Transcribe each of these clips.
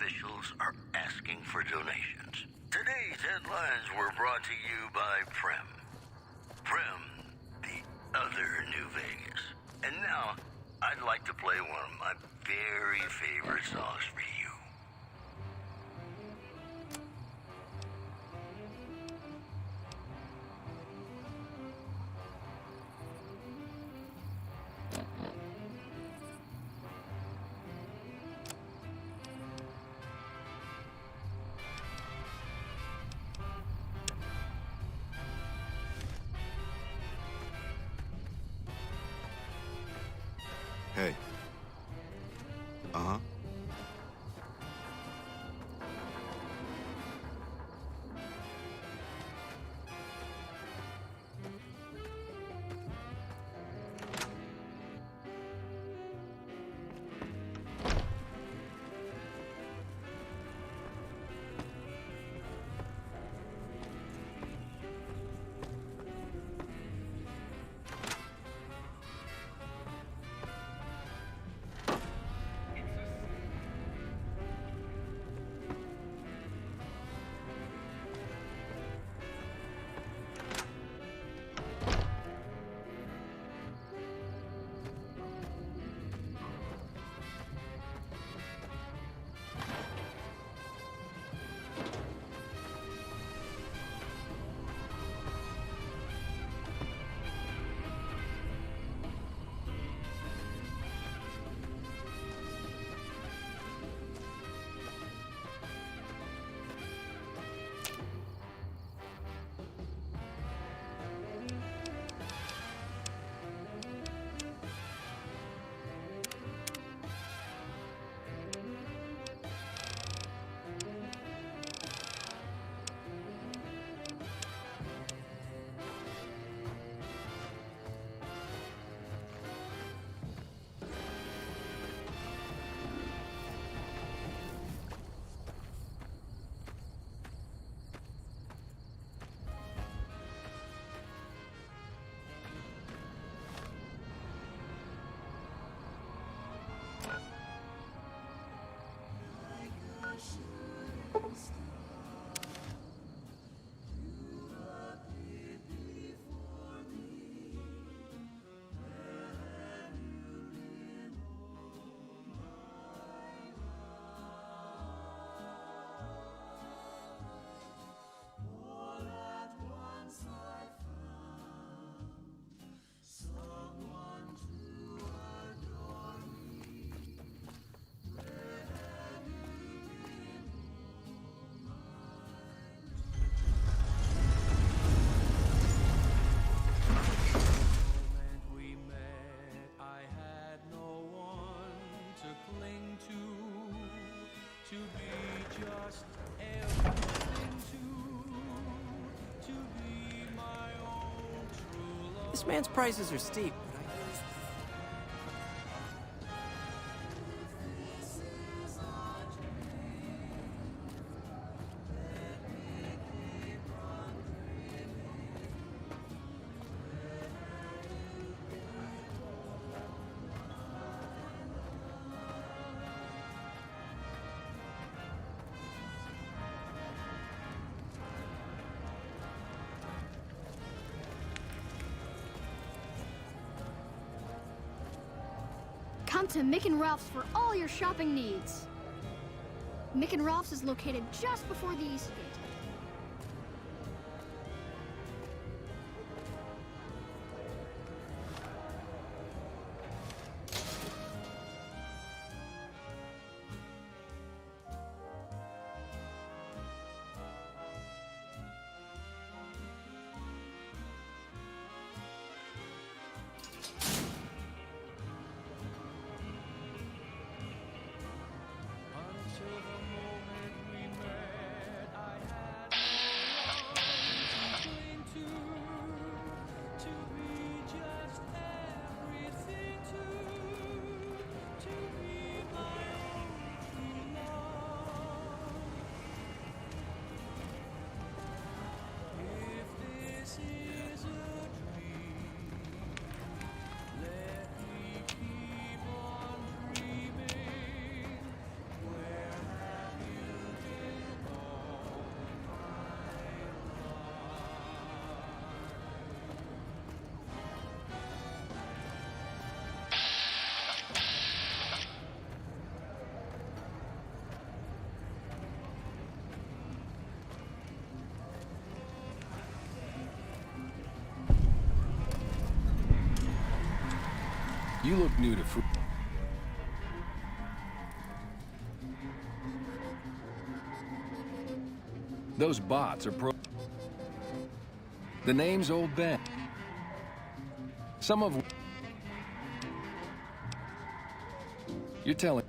officials are asking for donations. Today's headlines were brought to you by Prem. Prem, the other New Vegas. And now, I'd like to play one of my very favorite songs for you. Hey. Uh-huh. This man's prices are steep, but Come to Mick and Ralph's for all your shopping needs. Mick and Ralph's is located just before the East Gate. Until the moment we met, I You look new to food. Those bots are pro. The name's Old Ben. Some of. You're telling.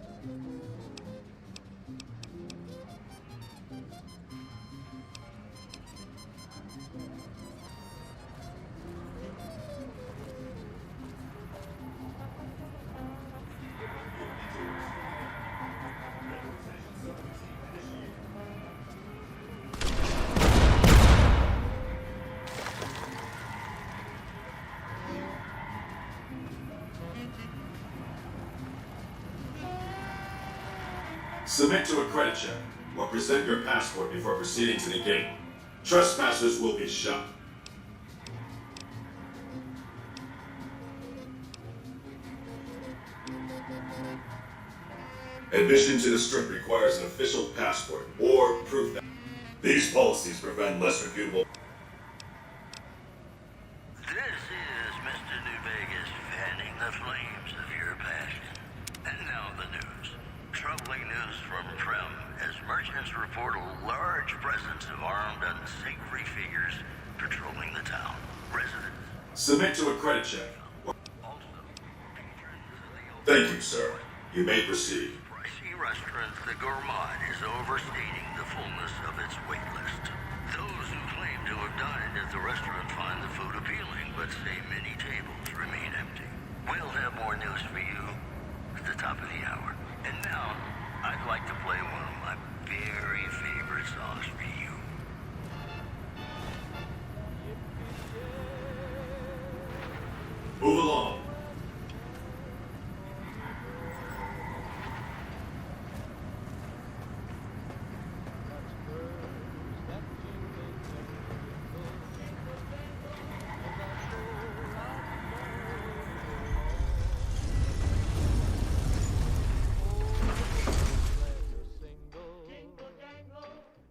Submit to a credit check or present your passport before proceeding to the gate. Trespassers will be shot. Admission to the strip requires an official passport or proof that these policies prevent less reputable. This is Mr. New Vegas fanning the flames of your passion. And now the news. Troubling news from Prem as merchants report a large presence of armed, unsavory figures patrolling the town. Residents. Submit to a credit check. Thank you, sir. You may proceed. Pricey restaurant The Gourmand is overstating the fullness of its wait list. Those who claim to have dined at the restaurant find the food appealing, but say many tables remain empty. We'll have more news for you at the top of the hour. And now, I'd like to play one of my very favorite songs for you. Move along.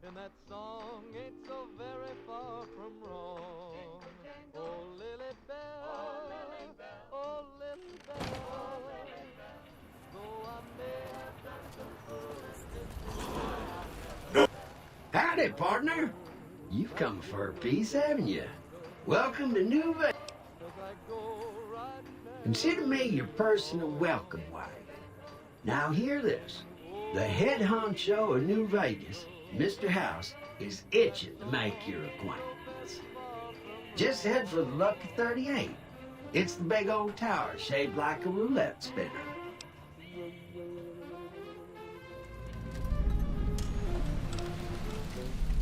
And that song ain't so very far from wrong. Oh, Lily Bell, oh, Lily Bell, though I may have done some foolish. Howdy, partner. You've come for a piece, haven't you? Welcome to New Vegas. Consider me your personal welcome wagon. Now hear this. The head honcho of New Vegas, Mr. House, is itching to make your acquaintance. Just head for the Lucky 38. It's the big old tower shaped like a roulette spinner.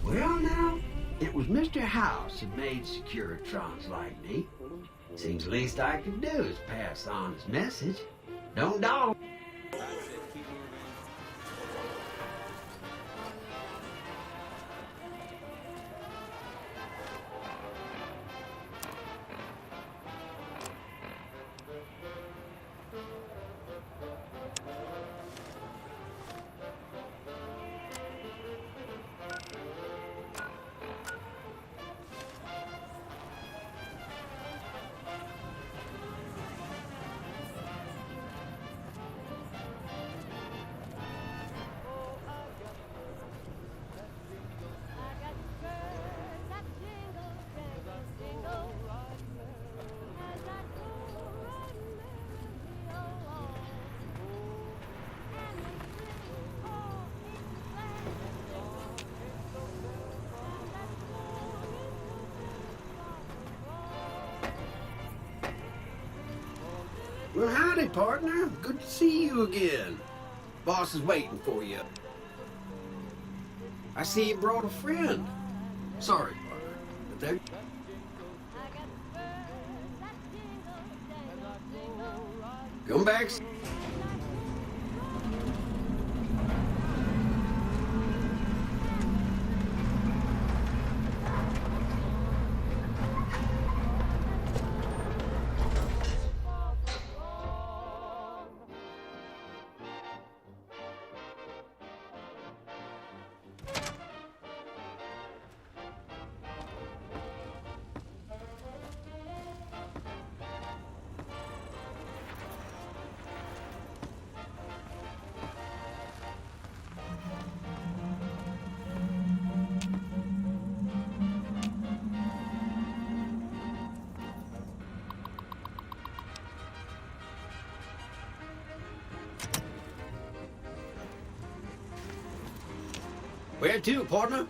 Well, now, it was Mr. House that made Securitrons like me. Seems the least I could do is pass on his message. Don't dawdle. Well, howdy, partner. Good to see you again. Boss is waiting for you. I see you brought a friend. Sorry, partner, but there... Come back. Where to, partner?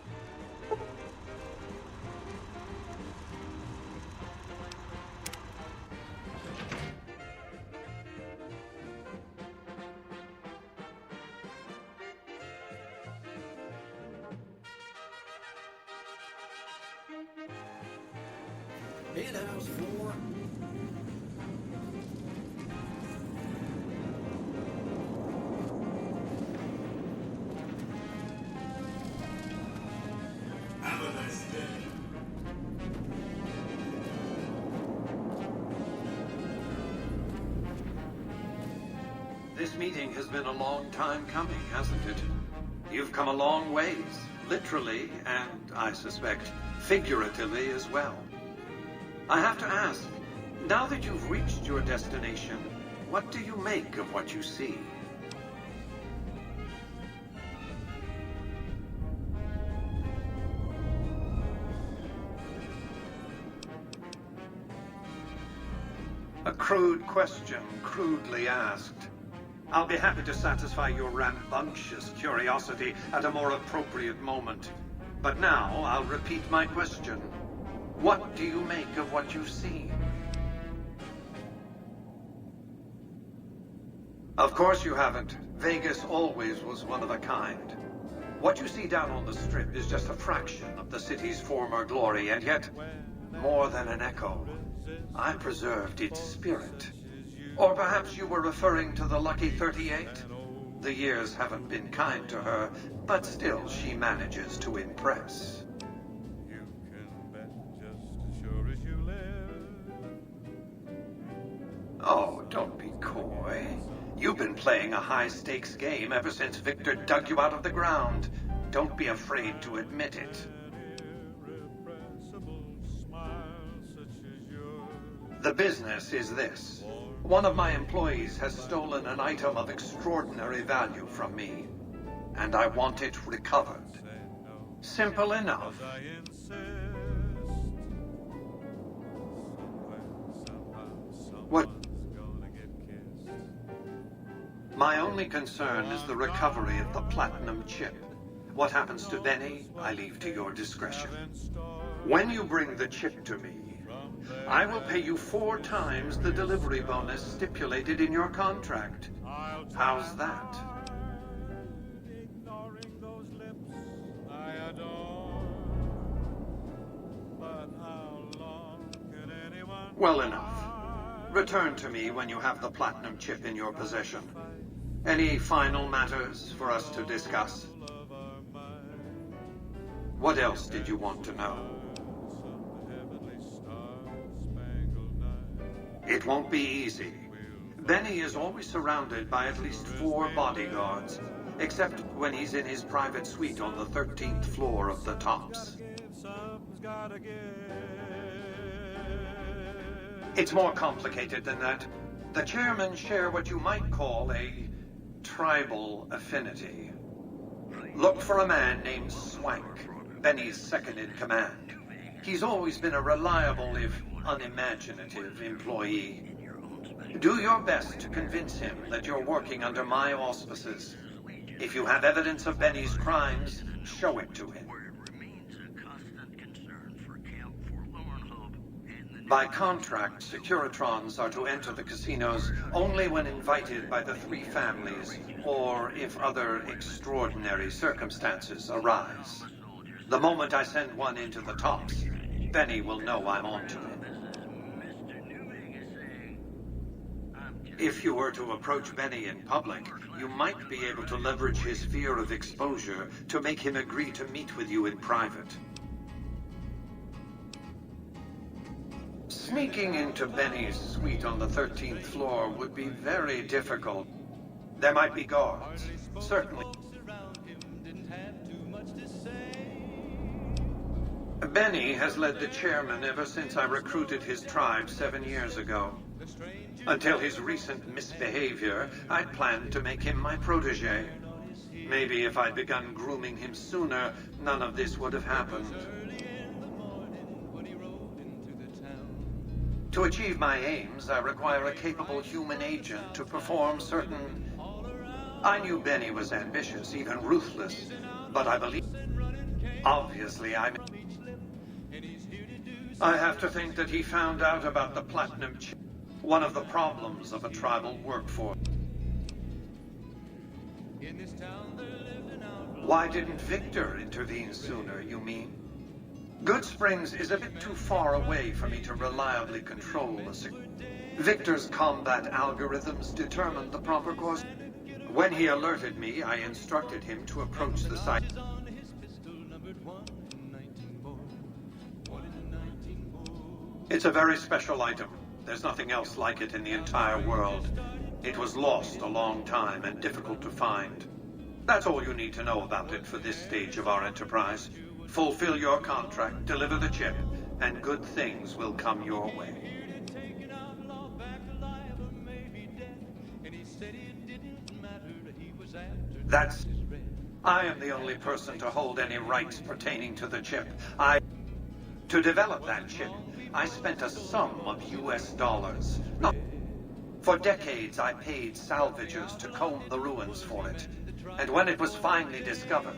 Head house 4. Have a nice day. This meeting has been a long time coming, hasn't it? You've come a long ways, literally, and I suspect figuratively as well. I have to ask, now that you've reached your destination, what do you make of what you see? A crude question, crudely asked. I'll be happy to satisfy your rambunctious curiosity at a more appropriate moment. But now, I'll repeat my question. What do you make of what you see? Of course you haven't. Vegas always was one of a kind. What you see down on the Strip is just a fraction of the city's former glory, and yet, more than an echo. I preserved its spirit. Or perhaps you were referring to the Lucky 38? The years haven't been kind to her, but still she manages to impress. You can bet just as sure as you live. Oh, don't be coy. You've been playing a high-stakes game ever since Victor dug you out of the ground. Don't be afraid to admit it. Irrepressible smile such as yours. The business is this. One of my employees has stolen an item of extraordinary value from me, and I want it recovered. Simple enough. I insist. What? Someone's gonna get kissed. My only concern is the recovery of the platinum chip. What happens to Benny, I leave to your discretion. When you bring the chip to me, I will pay you 4 times the delivery bonus stipulated in your contract. How's that? Ignoring those lips I adore. But how long can anyone Well enough. Return to me when you have the platinum chip in your possession. Any final matters for us to discuss? of our mind? What else did you want to know? Some heavenly star-spangled night. It won't be easy. Benny is always surrounded by at least 4 bodyguards, except when he's in his private suite on the 13th floor of the Tops. Something's gotta give. It's more complicated than that. The chairmen share what you might call a tribal affinity. Look for a man named Swank, Benny's second in command. He's always been a reliable, if unimaginative, employee. Do your best to convince him that you're working under my auspices. If you have evidence of Benny's crimes, show it to him. By contract, Securitrons are to enter the casinos only when invited by the 3 families, or if other extraordinary circumstances arise. The moment I send one into the Tops, Benny will know I'm on to him. If you were to approach Benny in public, you might be able to leverage his fear of exposure to make him agree to meet with you in private. Sneaking into Benny's suite on the 13th floor would be very difficult. There might be guards, certainly. Benny has led the chairman ever since I recruited his tribe 7 years ago. Until his recent misbehavior, I'd planned to make him my protege. Maybe if I'd begun grooming him sooner, none of this would have happened. To achieve my aims, I require a capable human agent to perform certain I knew Benny was ambitious, even ruthless, but I believe... Obviously, I have to think that he found out about the platinum chip, one of the problems of a tribal workforce. Why didn't Victor intervene sooner, you mean? Good Springs is a bit too far away for me to reliably control the Victor's combat algorithms determined the proper course. When he alerted me, I instructed him to approach the site. It's a very special item. There's nothing else like it in the entire world. It was lost a long time and difficult to find. That's all you need to know about it for this stage of our enterprise. Fulfill your contract, deliver the chip, and good things will come your way. I am the only person to hold any rights pertaining to the chip. To develop that chip, I spent a sum of US dollars. No. For decades, I paid salvagers to comb the ruins for it. And when it was finally discovered,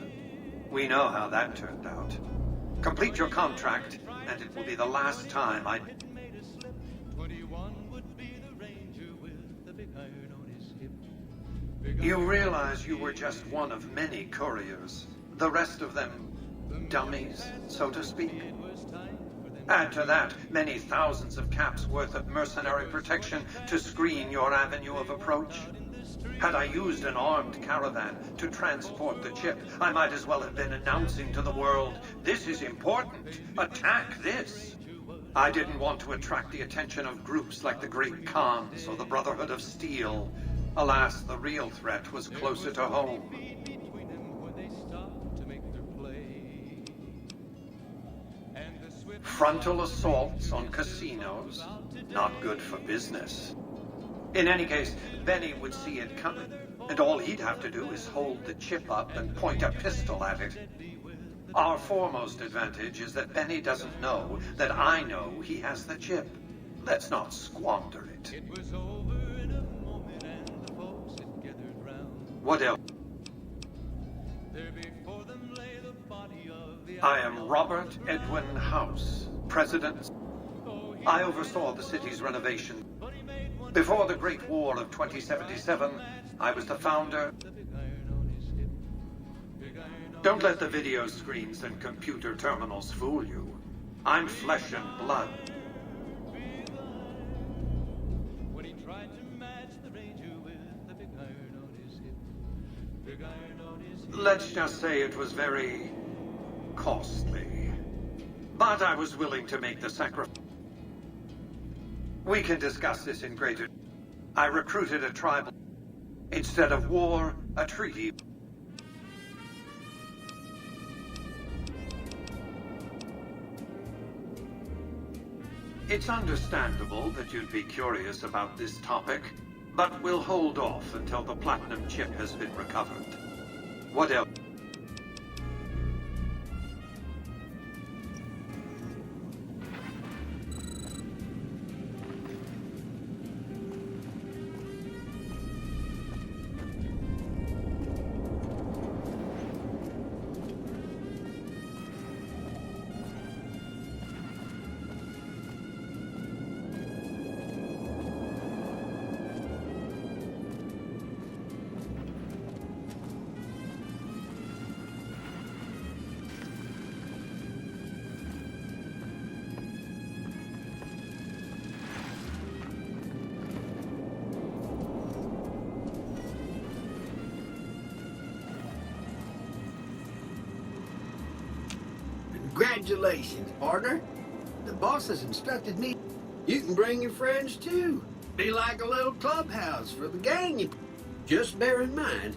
we know how that turned out. Complete your contract, and it will be the last time I... You realize you were just one of many couriers. The rest of them, dummies, so to speak. Add to that many thousands of caps worth of mercenary protection to screen your avenue of approach. Had I used an armed caravan to transport the chip, I might as well have been announcing to the world, this is important, attack this. I didn't want to attract the attention of groups like the Great Khans or the Brotherhood of Steel. Alas, the real threat was closer to home. Frontal assaults on casinos, not good for business. In any case, Benny would see it coming, and all he'd have to do is hold the chip up and point a pistol at it. Our foremost advantage is that Benny doesn't know that I know he has the chip. Let's not squander it. What else? I am Robert Edwin House, President. I oversaw the city's renovation. Before the Great War of 2077, I was the founder. Don't let the video screens and computer terminals fool you. I'm flesh and blood. Let's just say it was very costly. But I was willing to make the sacrifice. We can discuss this in greater... I recruited a tribal... Instead of war, a treaty. It's understandable that you'd be curious about this topic, but we'll hold off until the platinum chip has been recovered. What else? Congratulations, partner. The boss has instructed me. You can bring your friends too. Be like a little clubhouse for the gang. Just bear in mind,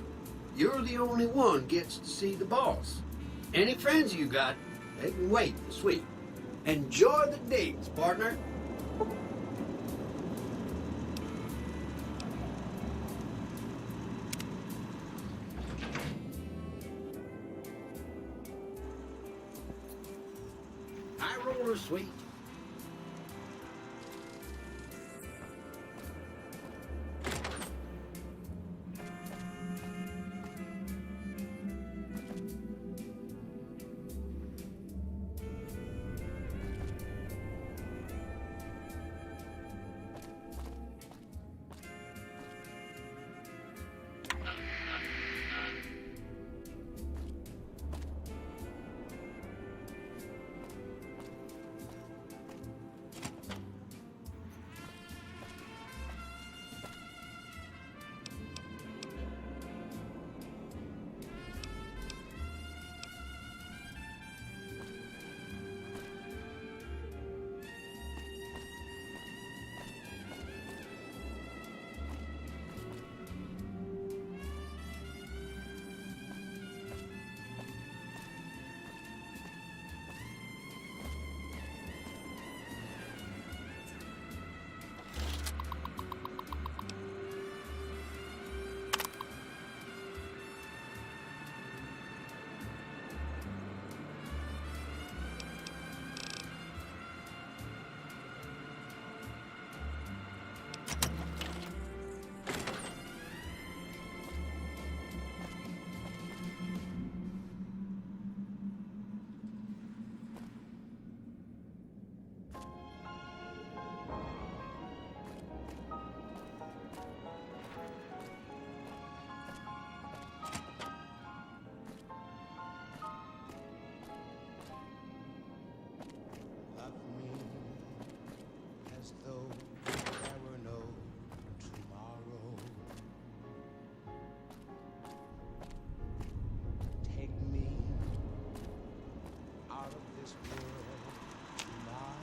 you're the only one gets to see the boss. Any friends you got, they can wait in the suite. Enjoy the digs, partner. Roller suite.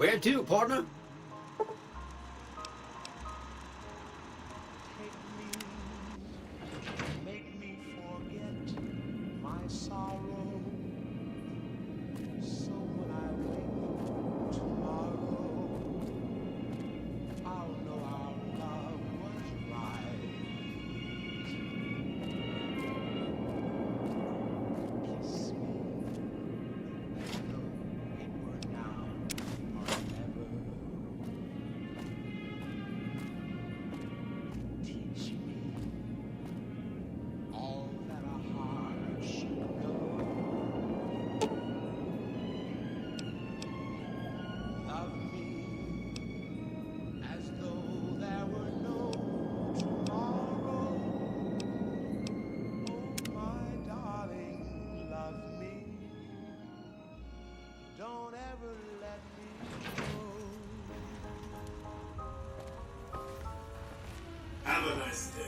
Where to, partner? Make me forget my sorrow. So when I wake tomorrow, I'll know our love was right. Kiss me, though it were now or never. Teach me all that a heart should know. Love me as though there were no tomorrow. Oh, my darling, love me. Don't ever let me go. Have a nice day.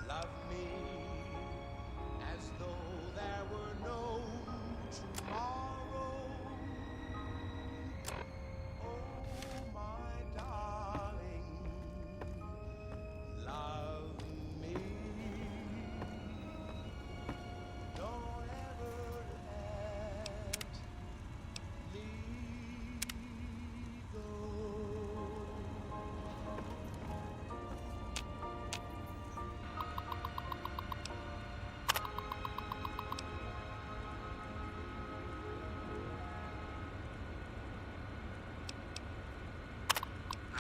Love me as though there were no tomorrow. Oh, my darling, love me. Don't ever let me go.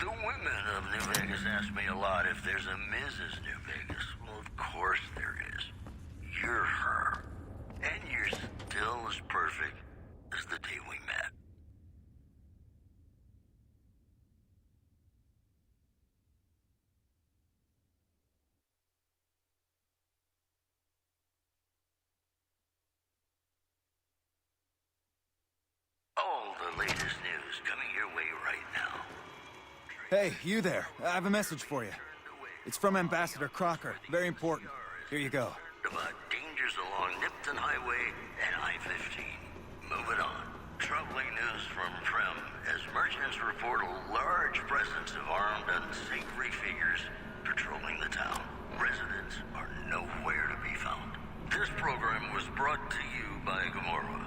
The women of New Vegas ask me a lot if there's a Mrs. New Vegas. Well, of course there is. You're her. And you're still as perfect as the day we met. All the latest news coming your way right now. Hey, you there. I have a message for you. It's from Ambassador Crocker. Very important. Here you go. About dangers along Nipton Highway and I-15. Moving on. Troubling news from Prem as merchants report a large presence of armed, unsavory figures patrolling the town. Residents are nowhere to be found. This program was brought to you by Gamora.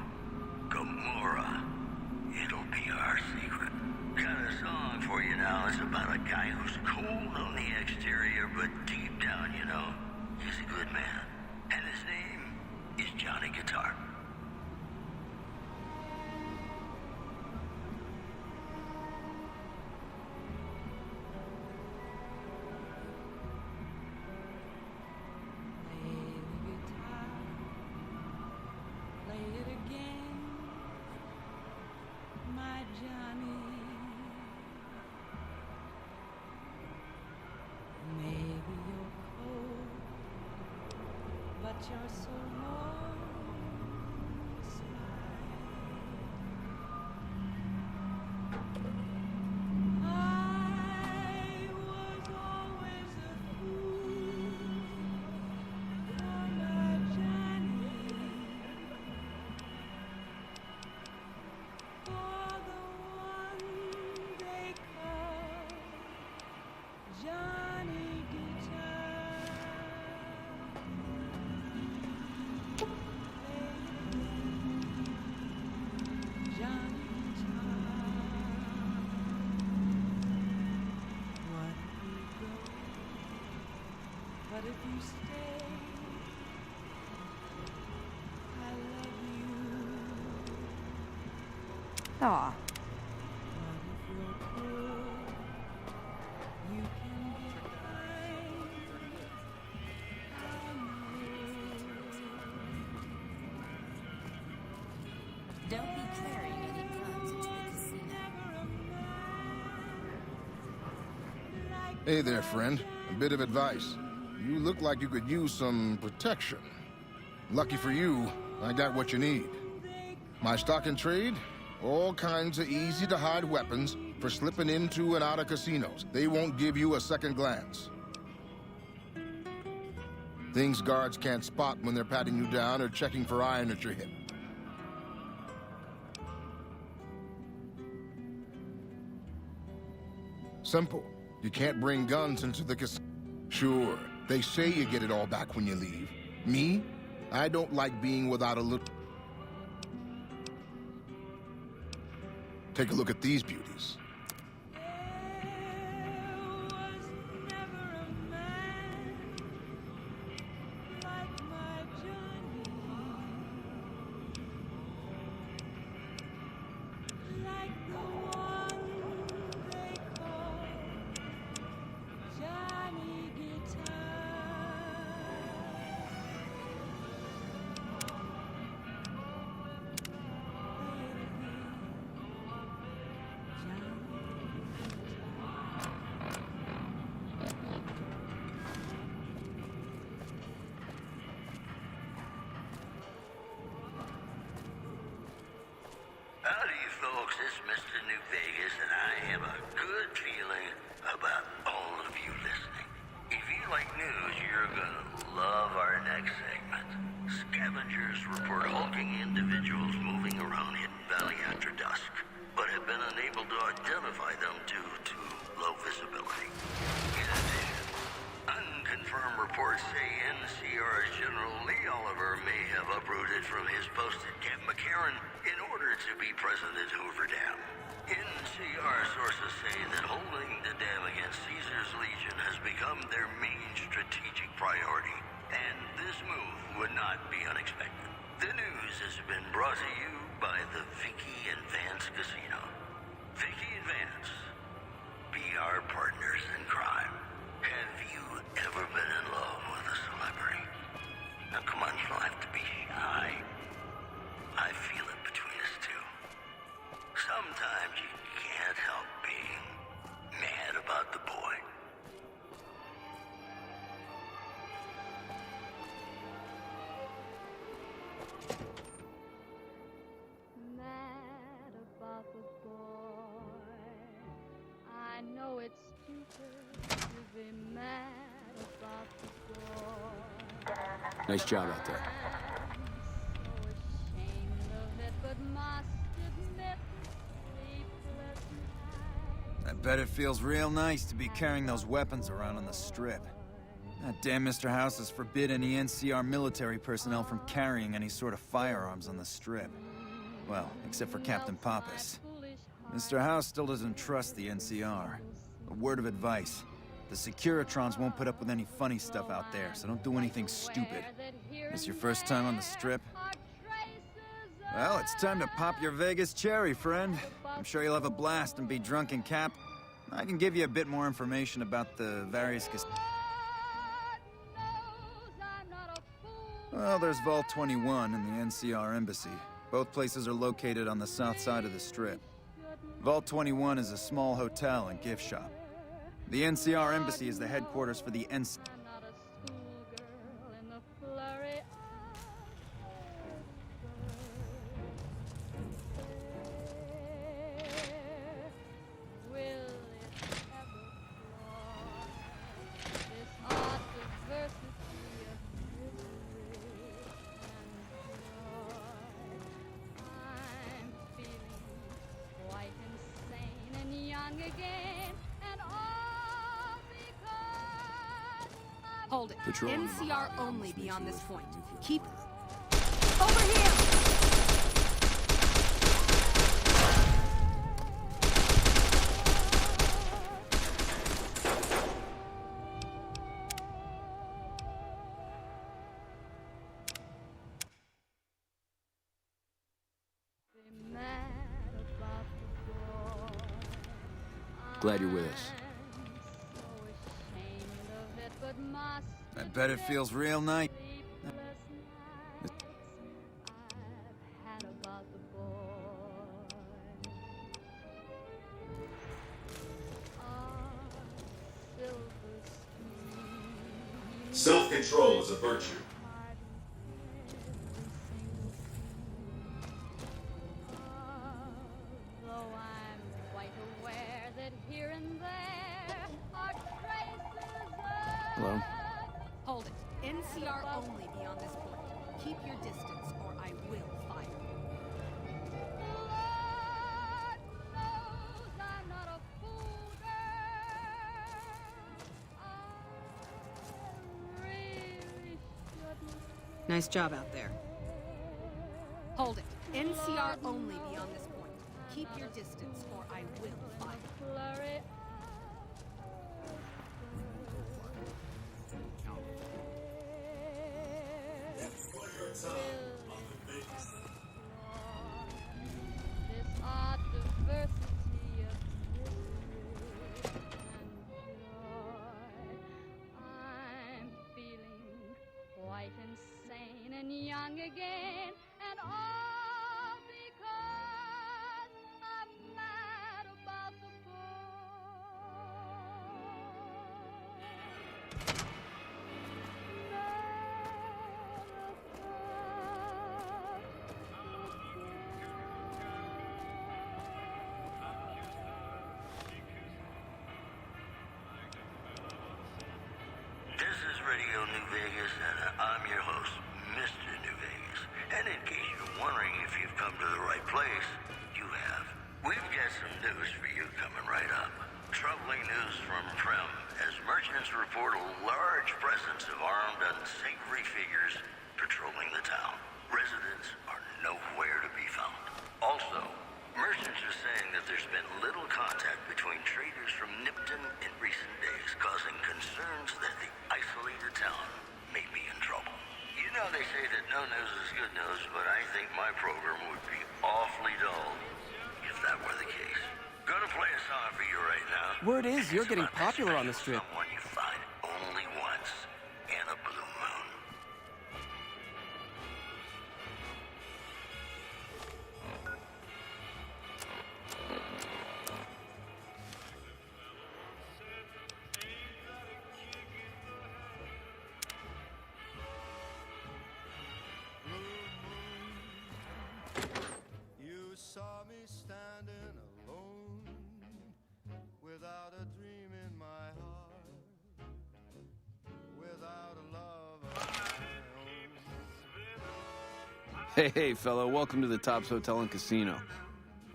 Gamora. It'll be our secret. Got a song for you now. It's about a guy who's cold on the exterior, but deep down, you know, he's a good man. And his name is Johnny Guitar. You're so lost. I was always a fool for my Johnny, for the one they call Johnny Guitar. But if you stay, I love you. Aw. But if you're good, you can be kind. I know. Don't be carrying any guns into the casino. Hey there, friend. A bit of advice. You look like you could use some protection. Lucky for you, I got what you need. My stock in trade? All kinds of easy-to-hide weapons for slipping into and out of casinos. They won't give you a second glance. Things guards can't spot when they're patting you down or checking for iron at your hip. Simple. You can't bring guns into the casino. Sure, they say you get it all back when you leave. Me? I don't like being without a little... Take a look at these beauties. Howdy, folks. It's Mr. New Vegas, and I have a good feeling about all of you listening. If you like news, you're gonna love our next segment. Scavengers report hulking individuals moving around Hidden Valley after dusk, but have been unable to identify them due to low visibility. In addition, unconfirmed reports say NCR's General Lee Oliver may have uprooted from his post at Camp McCarran in order to be present at Hoover Dam. NCR sources say that holding the dam against Caesar's Legion has become their main strategic priority, and this move would not be unexpected. The news has been brought to you by the Vicky and Vance Casino. Vicky and Vance, be our partners in crime. Have you ever been in love with a celebrity? Now come on, you don't have to be shy. I feel it between us two. Sometimes you can't help being mad about the boy. Mad about the boy. I know it's stupid to be mad about the boy. Nice job out there. But must admit, sleepless nights. I bet it feels real nice to be carrying those weapons around on the strip. That damn Mr. House has forbidden any NCR military personnel from carrying any sort of firearms on the strip. Well, except for Captain Pappas. Mr. House still doesn't trust the NCR. A word of advice. The Securitrons won't put up with any funny stuff out there, so don't do anything stupid. It's your first time on the strip? Well, it's time to pop your Vegas cherry, friend. I'm sure you'll have a blast and be drunk in Cap. I can give you a bit more information about the various Well, there's Vault 21 and the NCR Embassy. Both places are located on the south side of the Strip. Vault 21 is a small hotel and gift shop. The NCR Embassy is the headquarters for the NCR. Hold it. Patrol. NCR only beyond this point. Keep... Over here! Glad you're with us. I bet it feels real nice. Self-control is a virtue. Hold it. NCR only beyond this point. Keep your distance, or I will fire. Lord knows I'm not a fool, girl. I really shouldn't. Nice job out there. Hold it. NCR only beyond this point. Keep your distance, or I will fire. Flurry. This odd diversity of misery and joy. I'm feeling quite insane and young again, and all because I'm mad about the This is Radio New Vegas, and I'm your host, Mr. New Vegas. And in case you're wondering if you've come to the right place, you have. We've got some news for you coming right up. Troubling news from Prem, as merchants report a large presence of armed, unsavory figures patrolling the town. Residents are nowhere to be found. Also, merchants are saying that there's been little contact between traders from Nipton in recent days, causing concerns that the isolated town may be in trouble. You know they say that no news is good news, but I think my program would be awfully dull if that were the case. Gonna play a song for you right now. Word is you're getting popular on the strip. Someone you find only once in a blue moon. You saw me standing alone, without a dream in my heart, without a love of my own. Hey, fellow, welcome to the Tops Hotel and Casino.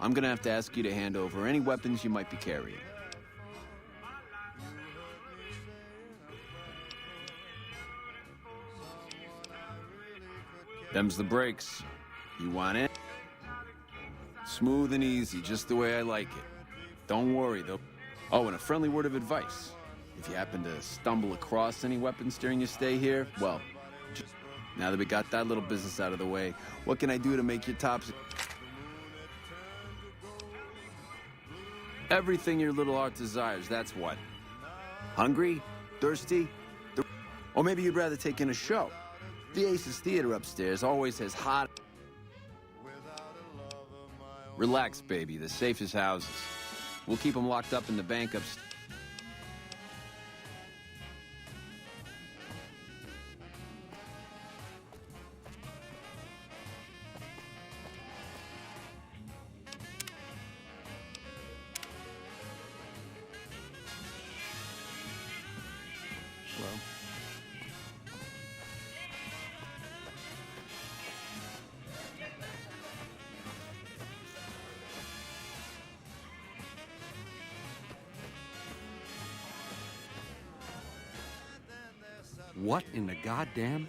I'm gonna have to ask you to hand over any weapons you might be carrying. Them's the brakes. You want it? Smooth and easy, just the way I like it. Don't worry, though. Oh, and a friendly word of advice. If you happen to stumble across any weapons during your stay here, well, now that we got that little business out of the way, what can I do to make your tops? Everything your little heart desires, that's what. Hungry? Thirsty? Or maybe you'd rather take in a show. The Aces Theater upstairs always has hot... Relax, baby, the safest houses. We'll keep them locked up in the bank upstairs. Hello? What in the goddamn?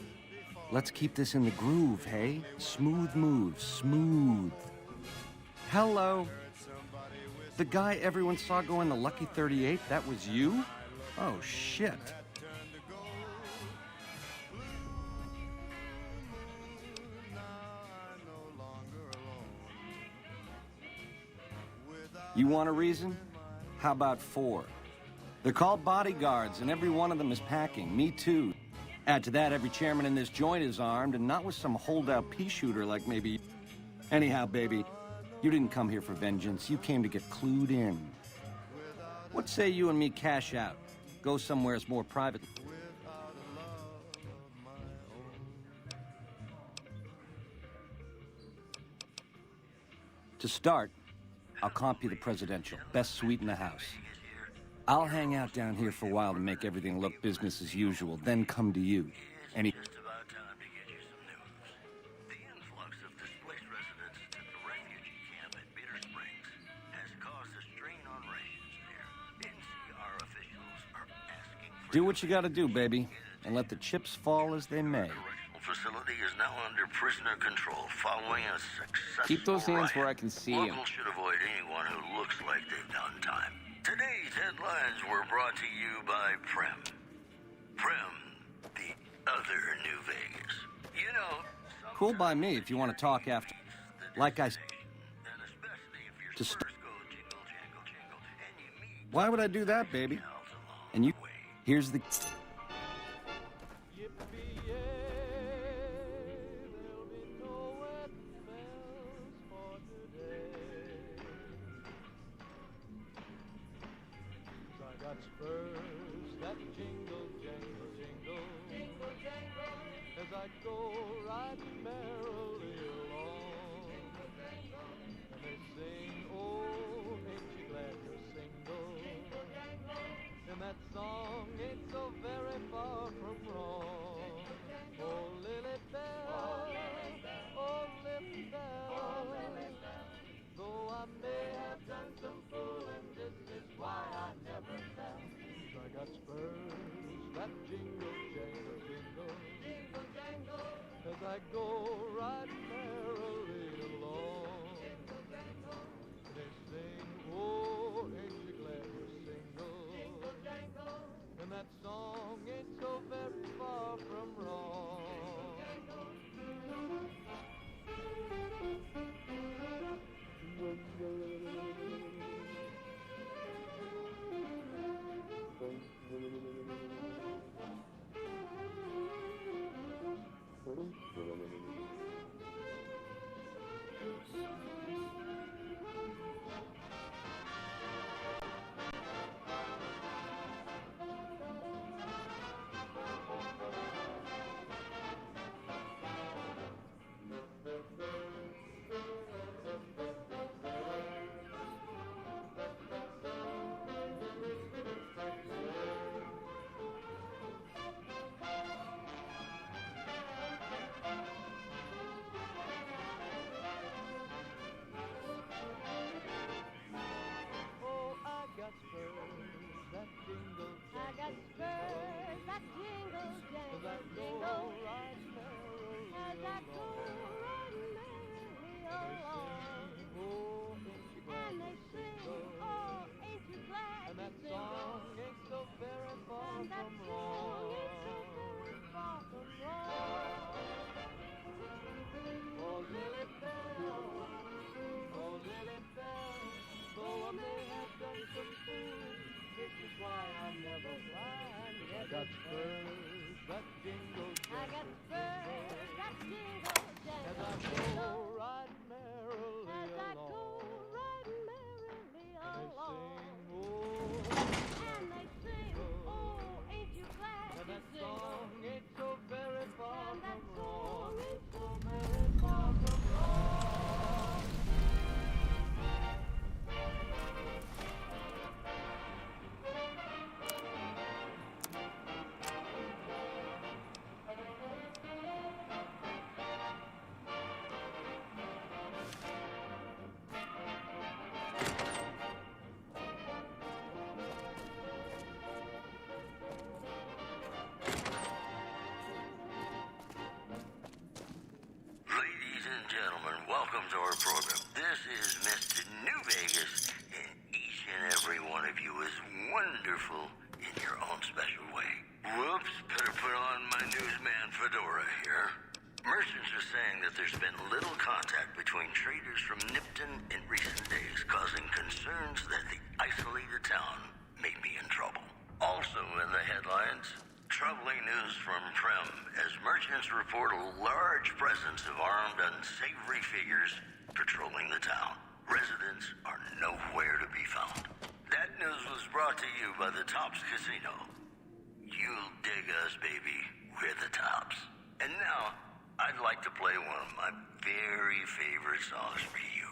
Let's keep this in the groove, hey? Smooth moves, smooth. Hello? The guy everyone saw go in the Lucky 38, that was you? Oh, shit. You want a reason? How about 4? They're called bodyguards, and every one of them is packing. Me too. Add to that, every chairman in this joint is armed, and not with some holdout pea shooter like maybe... Anyhow, baby, you didn't come here for vengeance. You came to get clued in. What say you and me cash out? Go somewheres more private. To start, I'll comp you the presidential. Best suite in the house. I'll hang out down here for a while to make everything look business as usual, then come to you. Any... Just about time to get you some news. The influx of displaced residents at the refugee camp at Bitter Springs has caused a strain on rations there. NCR officials are asking for... Do what you gotta do, baby, and let the chips fall as they may. The facility is now under prisoner control following a successful Keep those hands riot. where I can see 'em. Locals should avoid anyone who looks like they've done time. Today's headlines were brought to you by Prem. Prem, the other New Vegas. You know... Cool by me if you want to talk after. Like I... Just... Why would I do that, baby? And you... Here's the... Got spurs that jingle, jangle, jingle, jingle, jangle, as I go riding merrily along. And they sing, oh, ain't you glad you're single? And that song ain't so very far from wrong. Oh, Lily Bell, oh, Lily Bell, though I may have done some fooling, this is why I never fell. I got spurs that jingle, jangle, jingle, jingle, jangle, as I go riding merrily along. They sing, oh, ain't you glad you're single? And that song ain't so very far from wrong. I got spurs that jingle, I got spurs that jingle, as I go riding merrily along. And they sing, oh, ain't you glad? And that song ain't so very far from wrong. Ain't so very far from wrong. Ladies and gentlemen, welcome to our program. This is Mr. New Vegas, and each and every one of you is wonderful in your own special way. Whoops, better put on my newsman fedora here. Merchants are saying that there's been little contact between traders from Nipton in recent days, causing concerns that the isolated town may be in trouble. Also in the headlines, troubling news from Prem as merchants report a large presence of armed, unsavory figures patrolling the town. Residents are nowhere to be found. That news was brought to you by the Tops Casino. You'll dig us, baby. We're the Tops. And now, I'd like to play one of my very favorite songs for you.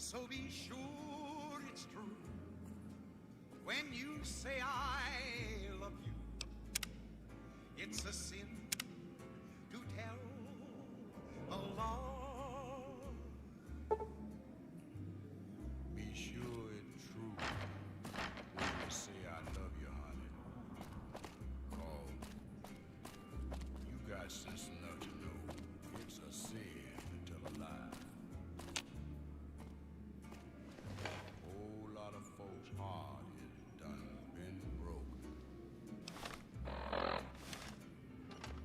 So be sure it's true when you say I love you. It's a sin to tell a lie. Be sure it's true when you say I love you, honey. Oh, you got sense enough to know it's a sin to tell a lie. Whole lot of folks' heart is done been broken.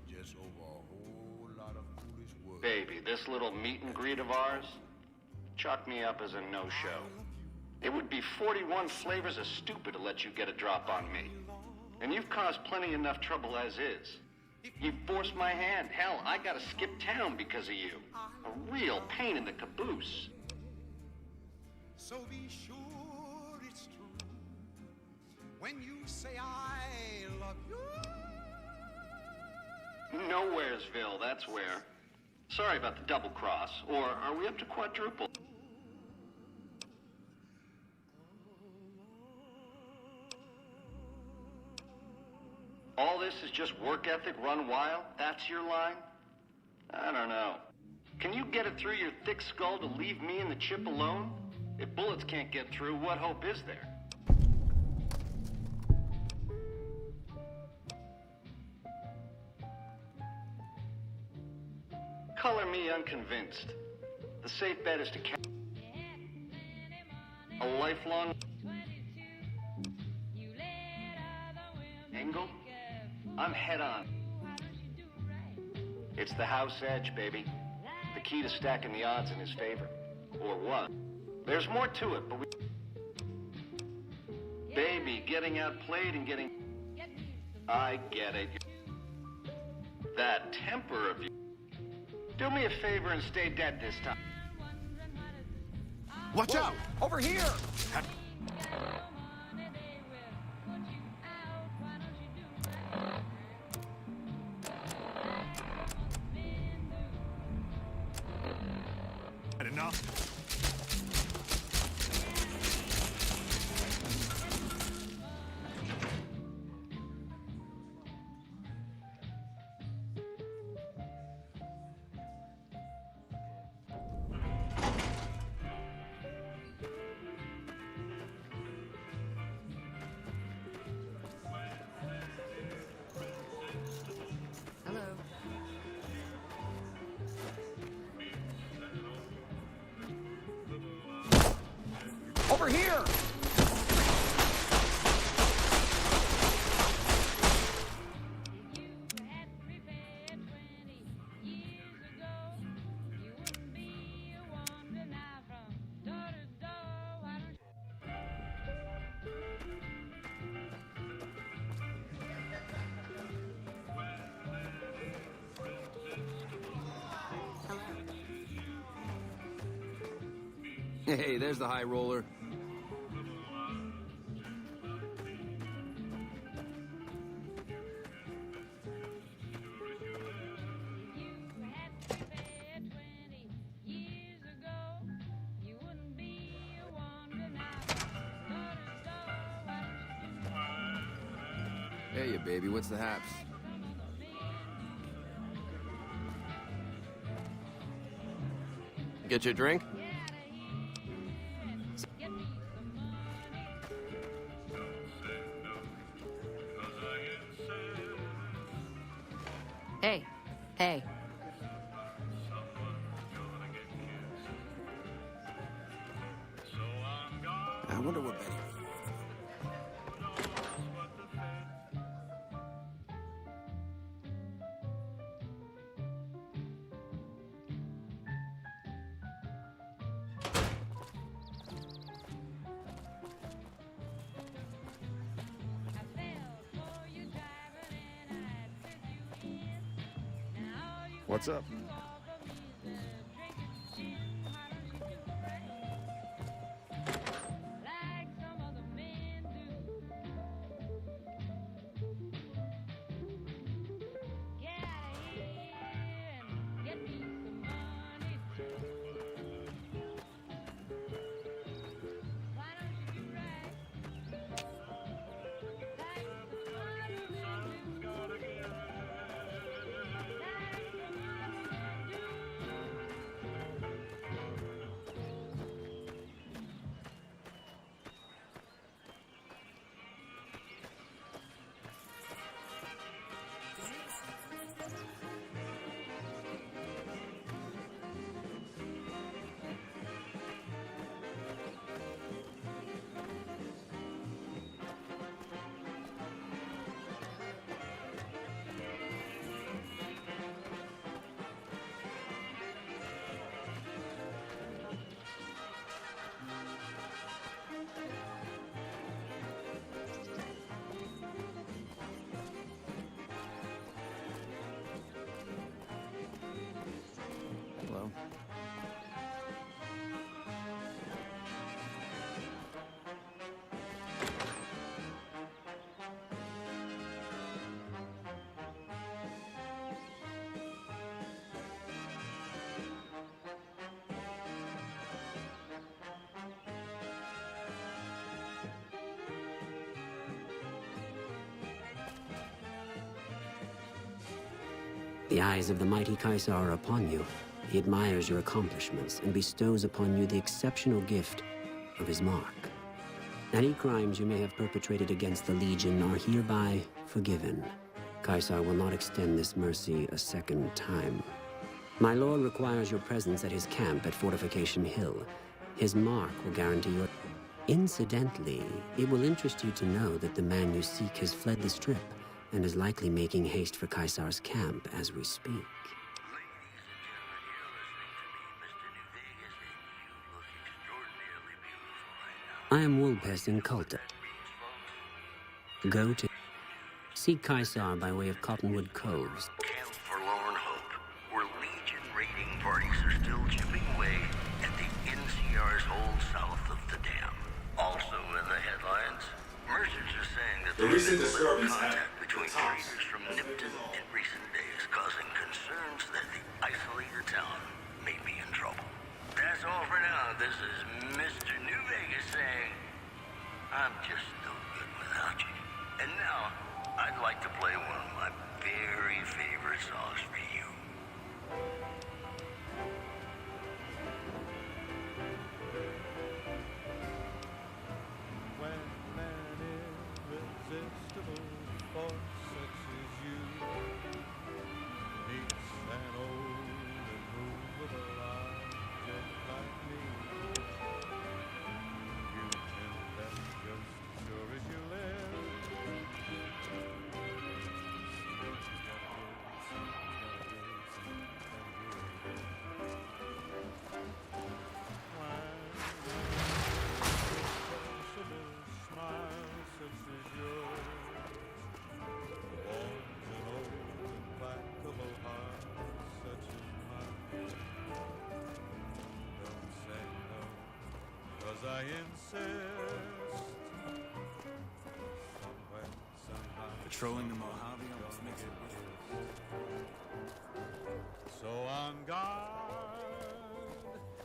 Just over a whole lot of foolish words. Baby, this little meet and greet of ours, chalk me up as a no-show. It would be 41 flavors of stupid to let you get a drop on me. And you've caused plenty enough trouble as is. You forced my hand. Hell, I gotta skip town because of you. A real pain in the caboose. So be sure it's true when you say I love you. Nowheresville, that's where. Sorry about the double cross. Or are we up to quadruple? All this is just work ethic run wild? That's your line? I don't know. Can you get it through your thick skull to leave me and the chip alone? If bullets can't get through, what hope is there? Color me unconvinced. The safe bet is to catch a lifelong angle. I'm head on. It's the house edge, baby. The key to stacking the odds in his favor. Or what? There's more to it, but we... Baby, getting outplayed and getting... I get it. That temper of you. Do me a favor and stay dead this time. Watch out! Over here! Enough. Hello. Over here! Hey, there's the high roller. Hey, you baby, what's the haps? Get you a drink? Hey. Hey. I wonder what Betty... What's up? The eyes of the mighty Caesar are upon you. He admires your accomplishments and bestows upon you the exceptional gift of his mark. Any crimes you may have perpetrated against the Legion are hereby forgiven. Caesar will not extend this mercy a second time. My lord requires your presence at his camp at Fortification Hill. His mark will guarantee your... Incidentally, it will interest you to know that the man you seek has fled the Strip and is likely making haste for Caesar's camp as we speak. I am Wolpest in Culta. Go to... Seek Caesar by way of Cottonwood Coves. Camp Forlorn Hope, where Legion raiding parties are still chipping away at the NCR's hold south of the dam. Also in the headlines, merchants are saying that The there's recent been little disturbance contact at between the Tops. traders from Nipton in recent days, causing concerns that the isolated town may be in trouble. That's all for now. This is Mr. New Vegas saying, I'm just no good without you. And now, I'd like to play one of my very favorite songs for you. When an irresistible force such as you meets an old immovable object like me, you can bet just as sure as you live. I insist. Somewhere, somehow, Patrolling the Mojave almost makes it so on guard,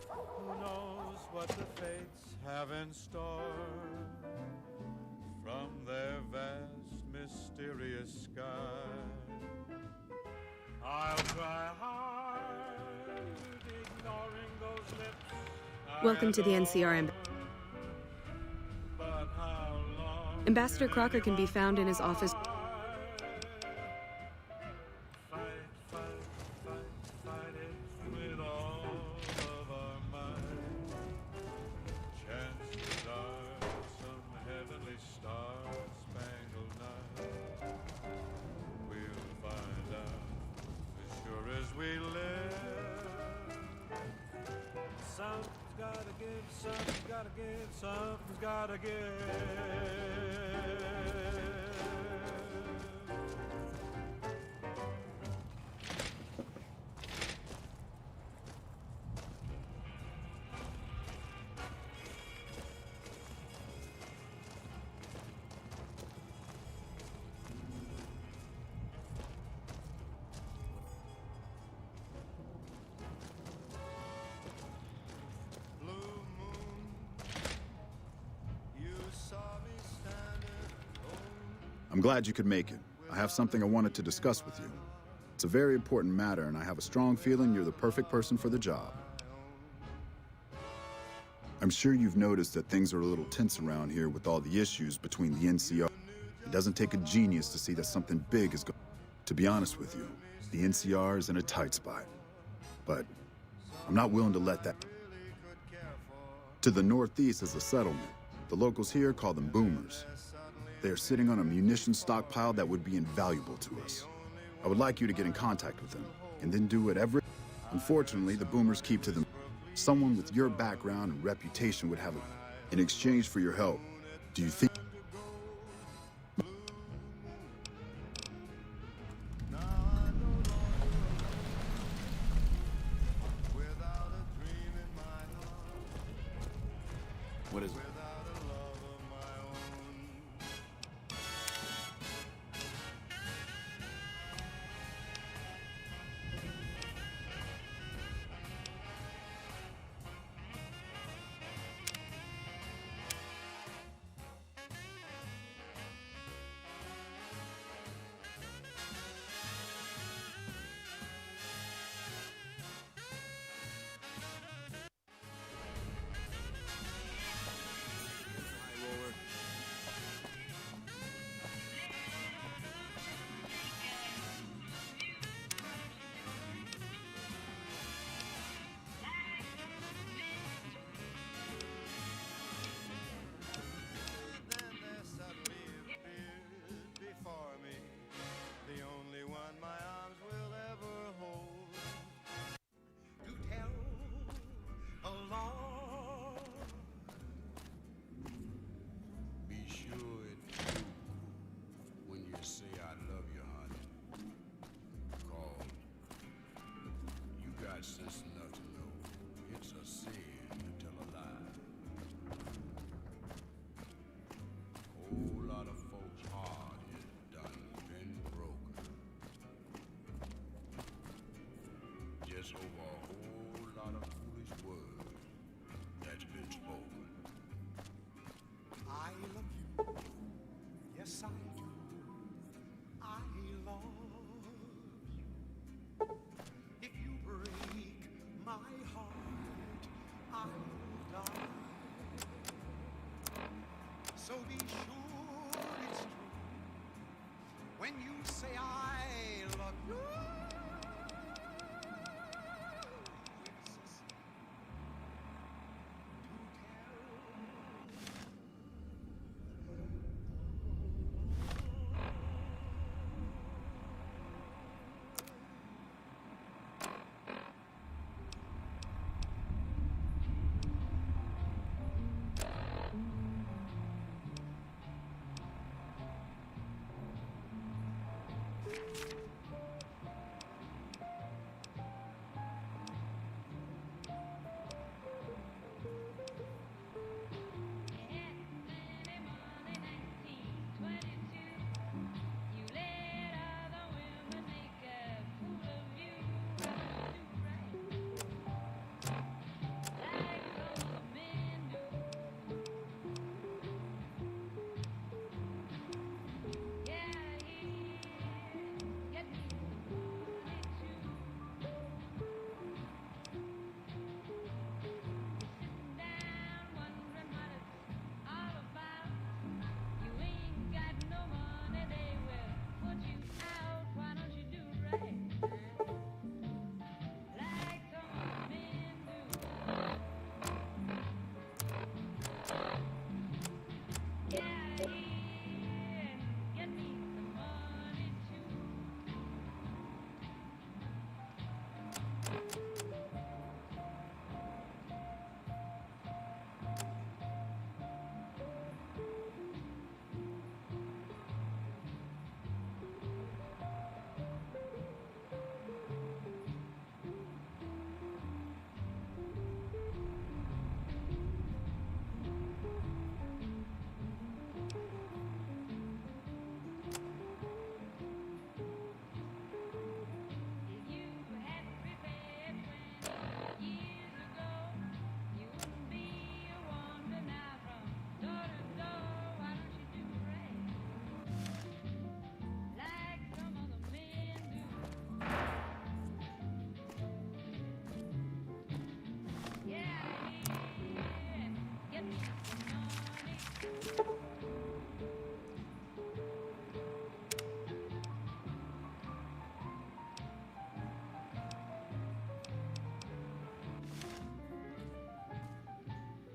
who knows what the fates have in store from their vast, mysterious sky. I'll try hard, ignoring those lips. Welcome to the NCR. Ambassador Crocker can be found in his office. Something's gotta give. I'm glad you could make it. I have something I wanted to discuss with you. It's a very important matter, and I have a strong feeling you're the perfect person for the job. I'm sure you've noticed that things are a little tense around here with all the issues between the NCR. It doesn't take a genius to see that something big is going. To be honest with you, the NCR is in a tight spot. But I'm not willing to let that. To the northeast is a settlement. The locals here call them boomers. They are sitting on a munitions stockpile that would be invaluable to us. I would like you to get in contact with them, and then do whatever. Unfortunately, the boomers keep to them. Someone with your background and reputation would have it. In exchange for your help, do you think... What is it?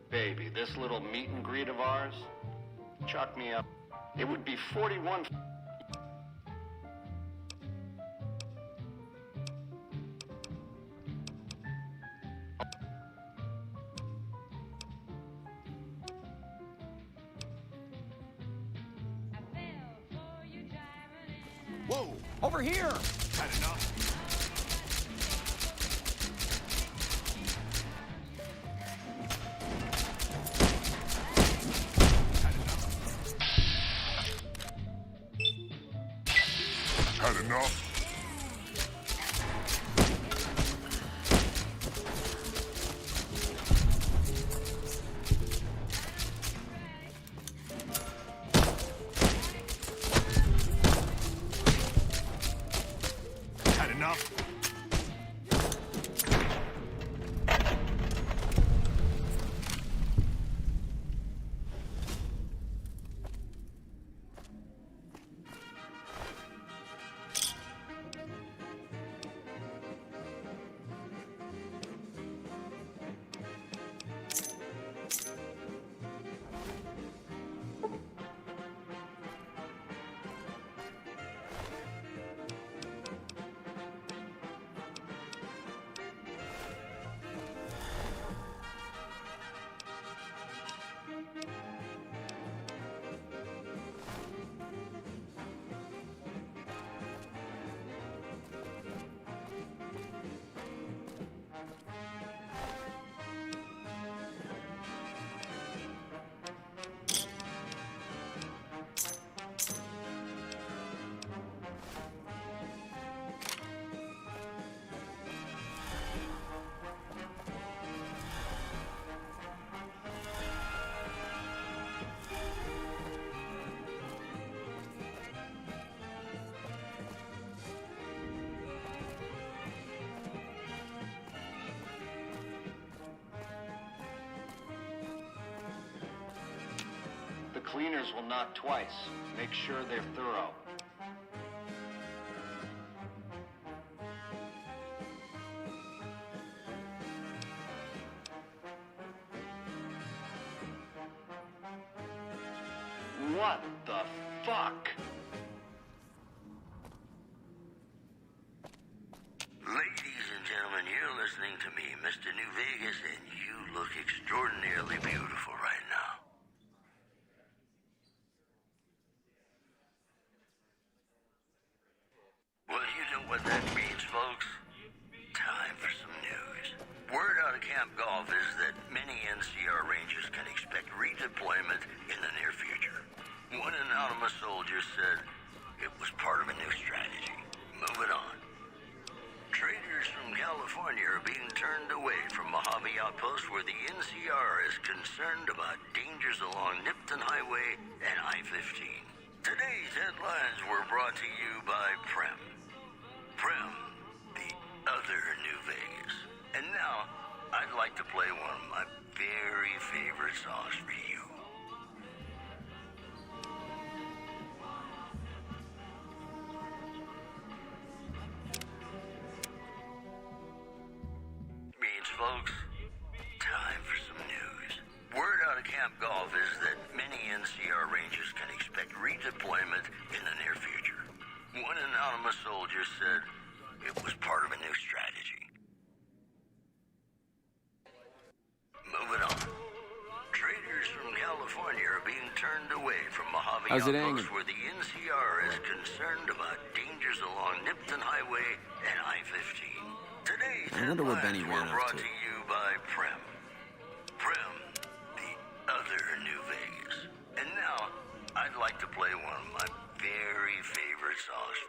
Baby, this little meet and greet of ours, chalk me up. It would be 41. Whoa! Over here! Had enough? Had enough? Had enough? The cleaners will knock twice. Make sure they're thorough. What the fuck? Ladies and gentlemen, you're listening to me, Mr. New Vegas, and you look extraordinarily beautiful right now. camp golf is that many NCR Rangers can expect redeployment in the near future. One anonymous soldier said it was part of a new strategy. Moving on. Traders from California are being turned away from Mojave Outpost where the NCR is concerned about dangers along Nipton Highway and I-15. Today's headlines were brought to you by Prem. Prem, the other New Vegas. And now, I'd like to play one of my very favorite songs for you. Means, folks, time for some news. Word out of Camp Golf is that many NCR Rangers can expect redeployment in the near future. One anonymous soldier said it was part of a new strategy. Moving on. Traders from California are being turned away from Mojave How's it Outpost hanging? where the NCR is concerned about dangers along Nipton Highway and I-15. Today's I wonder where Benny headlines ran were off brought to. to you by Prem. Prem, the other New Vegas. And now, I'd like to play one of my very favorite songs.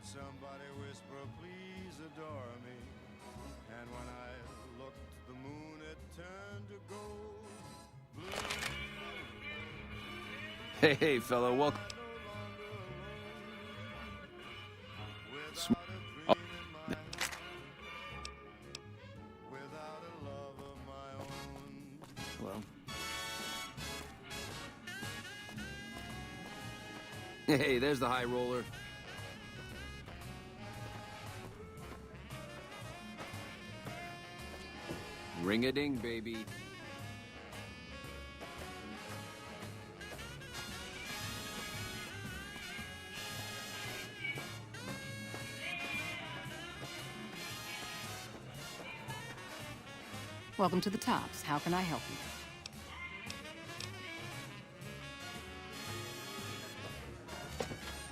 Somebody whisper, please adore me. And when I looked, the moon had turned to gold. Hey, fellow, welcome. Oh. Hello. Hey, there's the high roller. Ring-a-ding, baby. Welcome to the Tops. How can I help you?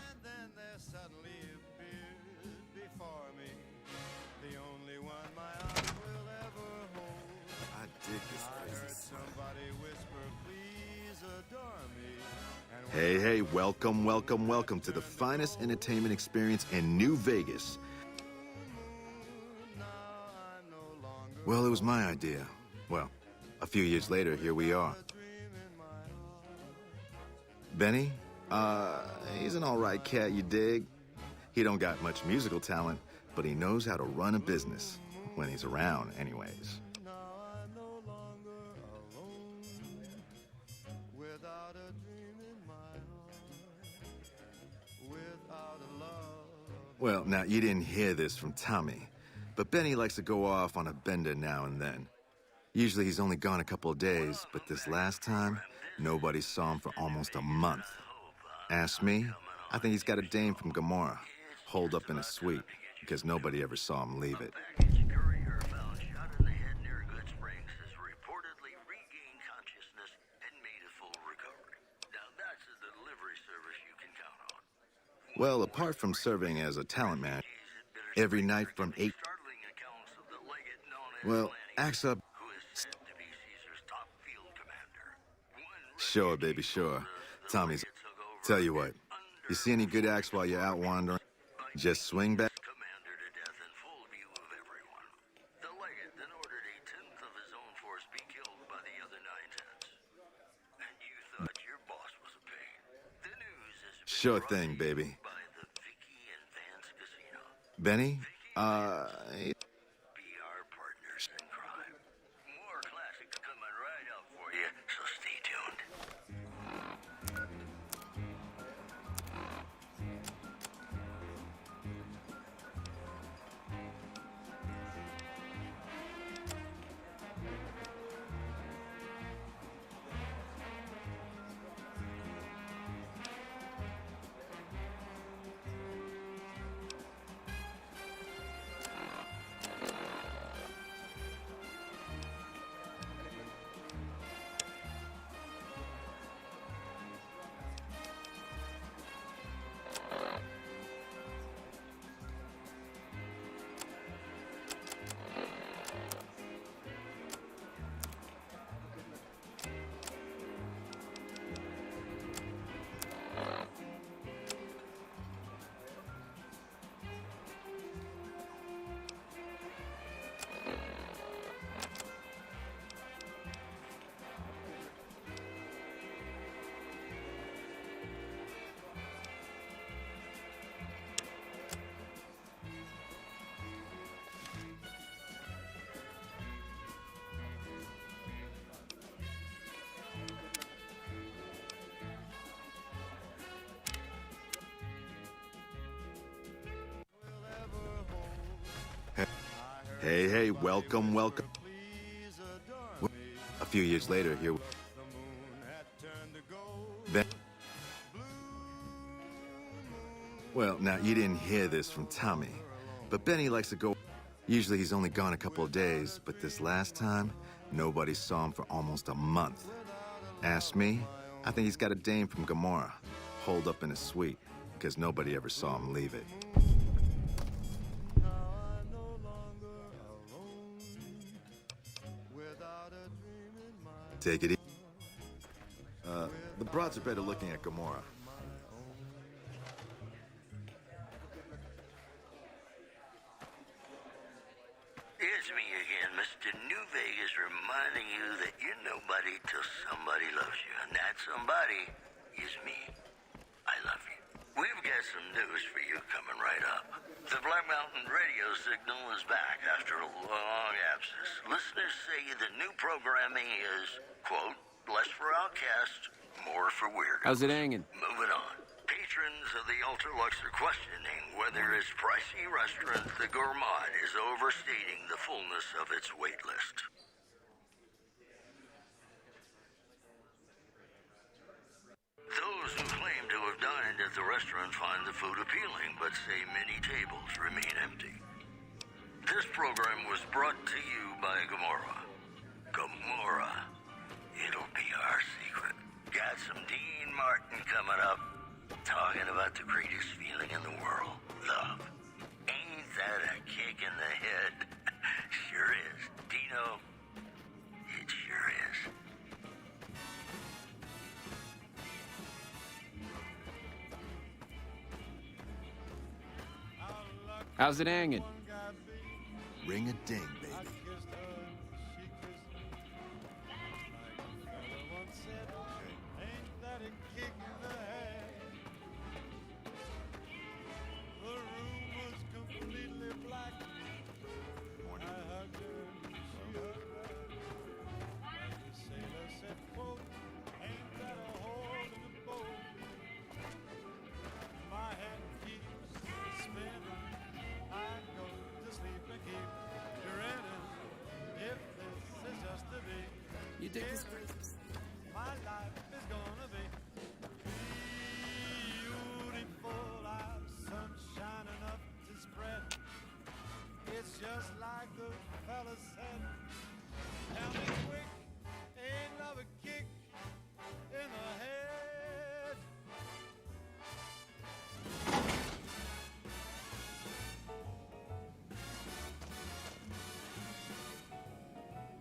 And then there suddenly appeared before me the only one my arms will ever hold. I dig this I crazy heard sound. somebody whisper, please adore me. And Hey, hey, welcome, welcome, welcome to the finest entertainment experience in New Vegas. Well, it was my idea. Well, a few years later, here we are. Benny? He's an all right cat, you dig? He don't got much musical talent, but he knows how to run a business. When he's around, anyways. without a dream in my heart, without a love. Well, now, you didn't hear this from Tommy, but Benny likes to go off on a bender now and then. Usually he's only gone a couple of days, but this last time, nobody saw him for almost a month. Ask me, I think he's got a dame from Gomorrah, holed up in a suite, because nobody ever saw him leave it. Courier found shot in the head near Good Springs has reportedly regained consciousness and made a full recovery. Now that's a delivery service you can count on. Well, apart from serving as a talent man, every night from 8... Well, axe up... Sure, baby, sure. Tommy's... Tell you what, you see any good acts while you're out wandering? Just swing back. Sure thing, baby. Benny? Be our partners in crime. More classics coming right up for you, so stay tuned. Hey, welcome. A few years later, here. Well, now, you didn't hear this from Tommy, but Benny likes to go. Usually he's only gone a couple of days, but this last time, nobody saw him for almost a month. Ask me, I think he's got a dame from Gomorrah, holed up in his suite, because nobody ever saw him leave it. Take it easy. The broads are better looking at Gomorrah. It's me again, Mr. New Vegas, reminding you that you're nobody till somebody loves you, and that somebody is me. I love you. We've got some news for you coming right up. The Black Mountain radio signal is back after a long absence. Listeners say the new programming is, quote, less for outcasts, more for weirdos. How's it hanging? Moving on. Patrons of the Ultralux are questioning whether its pricey restaurant, the Gourmand, is overstating the fullness of its wait list. Those who claim to have dined at the restaurant find the food appealing, but say many tables remain empty. This program was brought to you by Gomorrah. Gomorrah. It'll be our secret. Got some Dean Martin coming up, talking about the greatest feeling in the world, love. Ain't that a kick in the head? Sure is. Dino, it sure is. How's it hanging? Ring a ding, baby. You dig this? My life is gonna be beautiful. I've sunshine enough to spread. It's just like the fella said. Tell me quick, ain't love a kick in the head?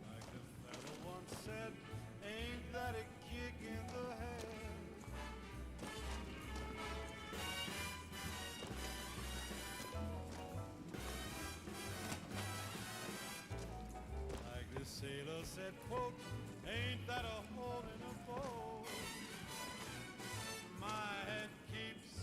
Like the fella once said, ain't that a kick in the head? Like the sailor said, quote, ain't that a hole in a boat? My head keeps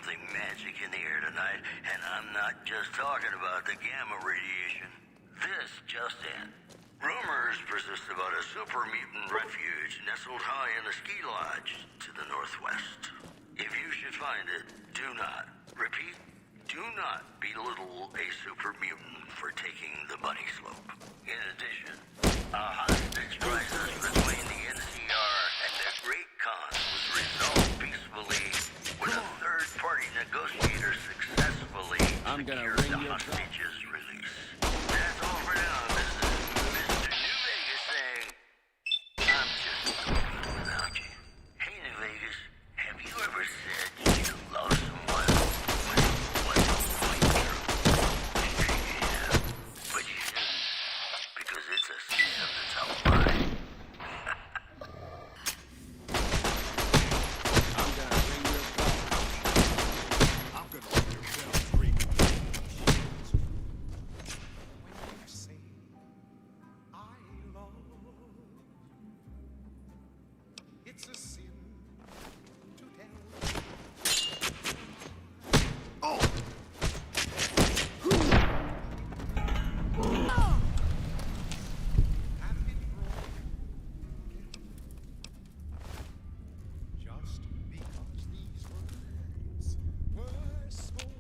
something magic in the air tonight, and I'm not just talking about the gamma radiation. This just in. Rumors persist about a super mutant refuge nestled high in the ski lodge to the northwest. If you should find it, do not, repeat, do not belittle a super mutant for taking the bunny slope. In addition, a hostage crisis between the NCR and the Great Khan was resolved peacefully when a third-party negotiator successfully secured the hostage's release. That's all for now. This is Mr. New Vegas saying, I'm just so good without you. Hey, New Vegas, have you ever said you love someone when it wasn't quite true? Yeah, but you shouldn't, because it's a sin that's a lie. I'm gonna ring your bell. I'm gonna ring your bell. Ring. When you say I love, it's a sin to tell. Oh! Have been broken just because these words were spoken.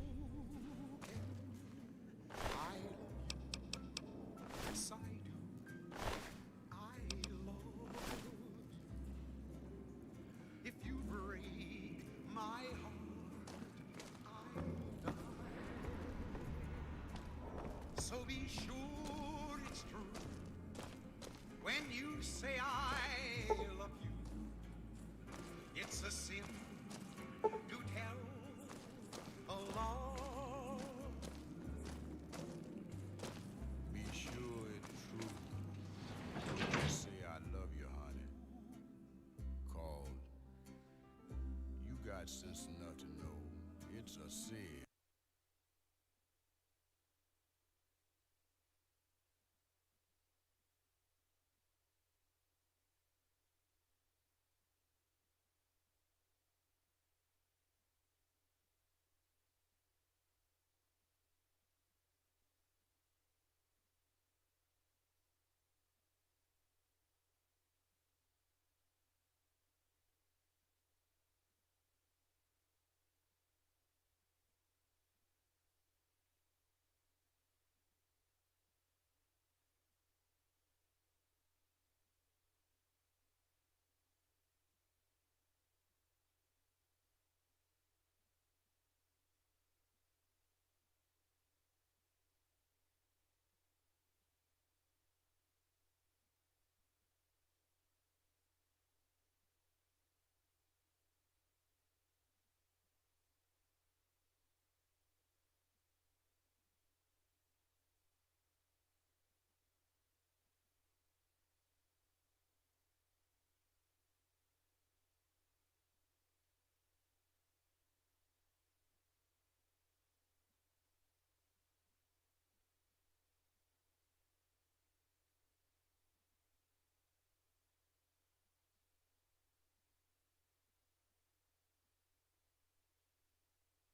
I love you, yes I do. I love. If you break my heart, I'll die. So be sure it's true when you say I love you. It's a sin to tell a lie. Be sure it's true when you say I love you, honey. Called, you got sense enough to know it's a sin